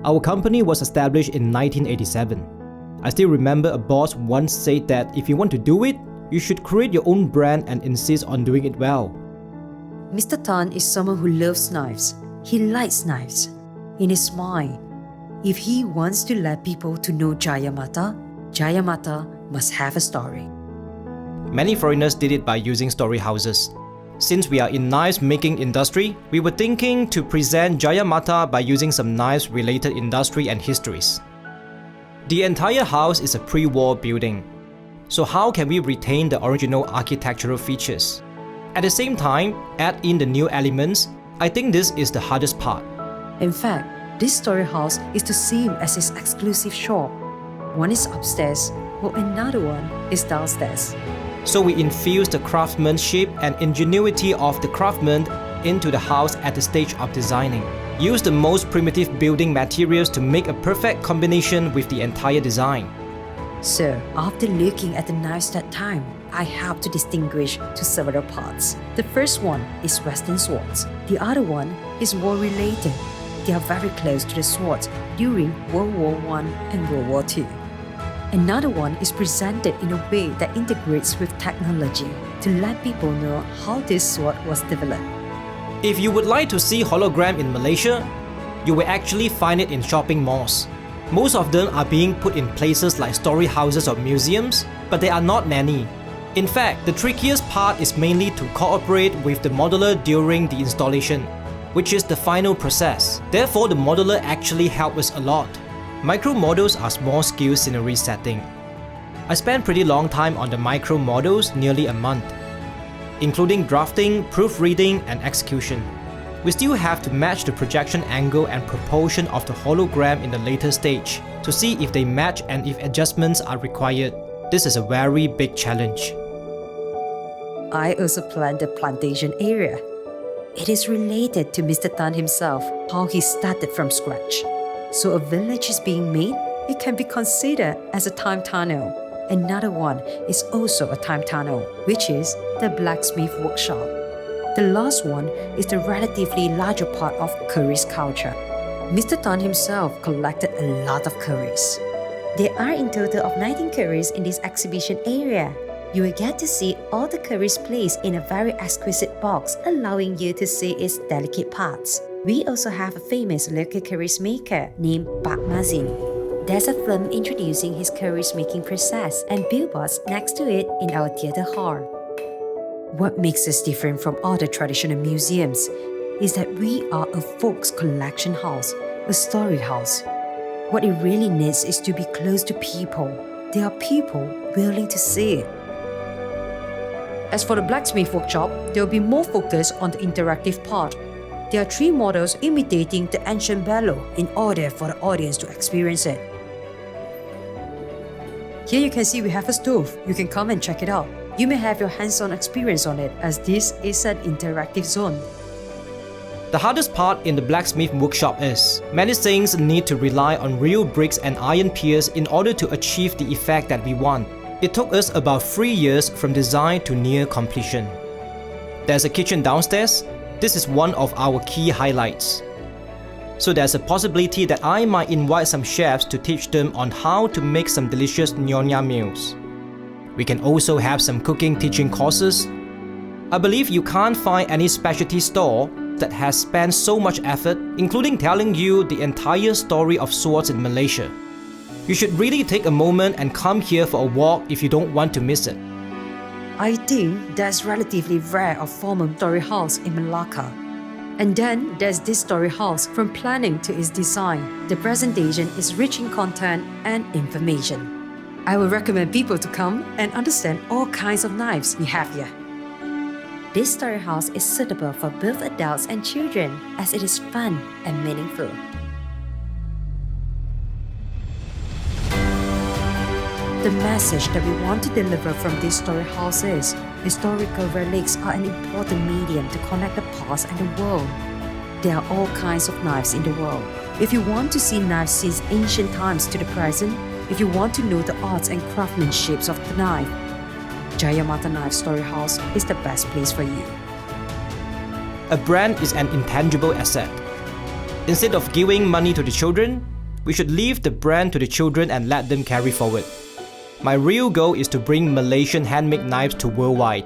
Our company was established in 1987. I still remember a boss once said that if you want to do it, you should create your own brand and insist on doing it well. Mr. Tan is someone who loves knives. He likes knives. In his mind, if he wants to let people to know Jaya Mata must have a story. Many foreigners did it by using story houses. Since we are in knives making industry, we were thinking to present Jaya Mata by using some knives related industry and histories. The entire house is a pre-war building. So how can we retain the original architectural features? At the same time, add in the new elements. I think this is the hardest part. In fact, this story house is the same as his exclusive shop. One is upstairs, while another one is downstairs. So we infuse the craftsmanship and ingenuity of the craftsman into the house at the stage of designing. Use the most primitive building materials to make a perfect combination with the entire design. So, after looking at the knives that time, I have to distinguish to several parts. The first one is Western swords. The other one is war-related. They are very close to the swords during World War I and World War II. Another one is presented in a way that integrates with technology to let people know how this sword was developed. If you would like to see hologram in Malaysia, you will actually find it in shopping malls. Most of them are being put in places like story houses or museums, but there are not many. In fact, the trickiest part is mainly to cooperate with the modeler during the installation, which is the final process. Therefore, the modeler actually helped us a lot. Micro models are small-scale scenery setting. I spent pretty long time on the micro models, nearly a month, including drafting, proofreading, and execution. We still have to match the projection angle and proportion of the hologram in the later stage to see if they match and if adjustments are required. This is a very big challenge. I also planned the plantation area. It is related to Mr. Tan himself, how he started from scratch. So a village is being made, it can be considered as a time tunnel. Another one is also a time tunnel, which is the blacksmith workshop. The last one is the relatively larger part of curries culture. Mr. Tan himself collected a lot of curries. There are in total of 19 curries in this exhibition area. You will get to see all the curries placed in a very exquisite box, allowing you to see its delicate parts. We also have a famous local curries maker named Pak Mazin. There's a film introducing his curries making process and billboards next to it in our theatre hall. What makes us different from other traditional museums is that we are a folks collection house, a story house. What it really needs is to be close to people. There are people willing to see it. As for the blacksmith workshop, there will be more focus on the interactive part. There are 3 models imitating the ancient bellow in order for the audience to experience it. Here you can see we have a stove. You can come and check it out. You may have your hands-on experience on it as this is an interactive zone. The hardest part in the blacksmith workshop is, many things need to rely on real bricks and iron piers in order to achieve the effect that we want. It took us about 3 years from design to near completion. There's a kitchen downstairs. This is one of our key highlights. So there's a possibility that I might invite some chefs to teach them on how to make some delicious nyonya meals. We can also have some cooking teaching courses. I believe you can't find any specialty store that has spent so much effort, including telling you the entire story of swords in Malaysia. You should really take a moment and come here for a walk if you don't want to miss it. I think that's relatively rare of former story house in Malacca. And then there's this story house from planning to its design. The presentation is rich in content and information. I would recommend people to come and understand all kinds of knives we have here. This story house is suitable for both adults and children as it is fun and meaningful. The message that we want to deliver from this story house is historical relics are an important medium to connect the past and the world. There are all kinds of knives in the world. If you want to see knives since ancient times to the present, if you want to know the arts and craftsmanship of the knife, Jaya Mata Knife Story House is the best place for you. A brand is an intangible asset. Instead of giving money to the children, we should leave the brand to the children and let them carry forward. My real goal is to bring Malaysian handmade knives to worldwide.